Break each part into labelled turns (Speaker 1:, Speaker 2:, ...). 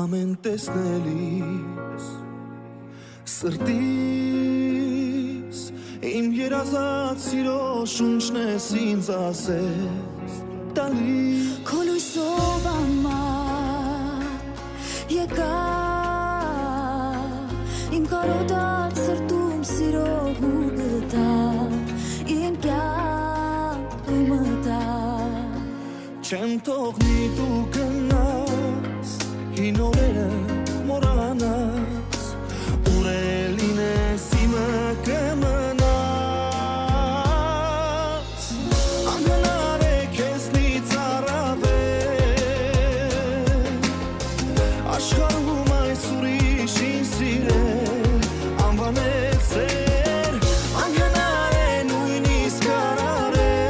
Speaker 1: ամեն տեսնելիս սրտիս իմ երազած սիրո շունչն ես ինձ ասես տալիս
Speaker 2: Քո լույսով ամար եկա իմ կարոտած սրտում սիրո հուգտա իմ կյանքը մտա
Speaker 1: Չեմ թողնի դու գնաս հին օրերը մոռանաս ուր լինես իմը կմնաս Անգնար է քեզնից առավել Աշխարհում այս ուրիշին սիրել անվանել սեր Անգնար է նույնիսկ արարել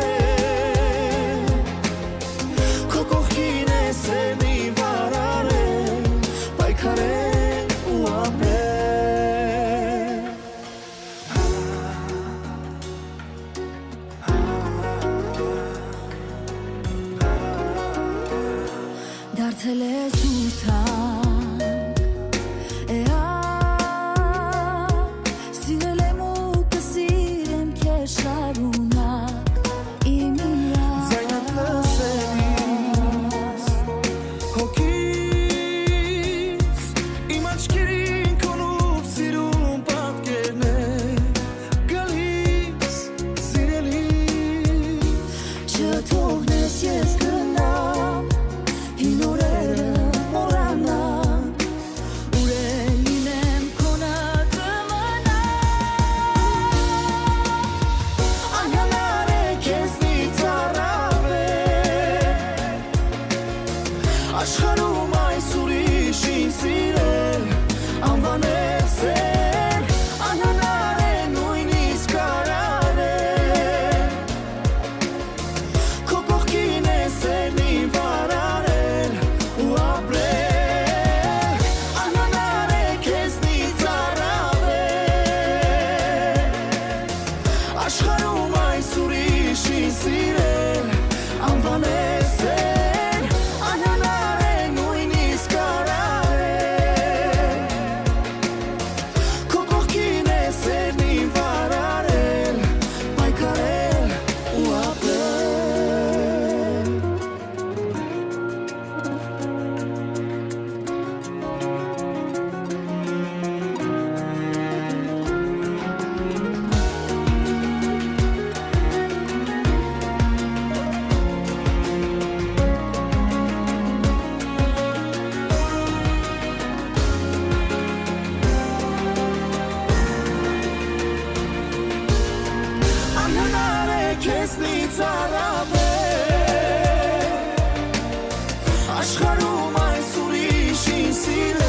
Speaker 1: Քո կողքին է սերնի վարարել Պայքարել ու ապրել
Speaker 2: Դարձել ես ու թանկ Սիրել եմ ու կսիրեմ քեզ շարունակ իմ իրար
Speaker 1: Ձայնդ լսելիս հոգիս Իմ աչքերին քոնով սիրում պատկերն է Գալիս, սիրելիս
Speaker 2: Չթողնես ես գնամ Հին օրերը մոռանամ Ուր լինեմ քոնը կմնամ
Speaker 1: Անգնար է քեզնից առավել Աշխարհում այս ուրիշին սիրել Անվանել սեր Անգնար է նույնիսկ արարել Քո կողքին է սերնին վարարել ու ապրել Անգնար է քեզնից առավել Աշխարհում այս ուրիշին սիրել Անվանել սեր Անգնար է նույնիսկ արարել Քո կողքին է սերնին վարարել Պայքարել ու ապրել Անգնար է քեզնից առավել Աշխարհում այս ուրիշին սիրել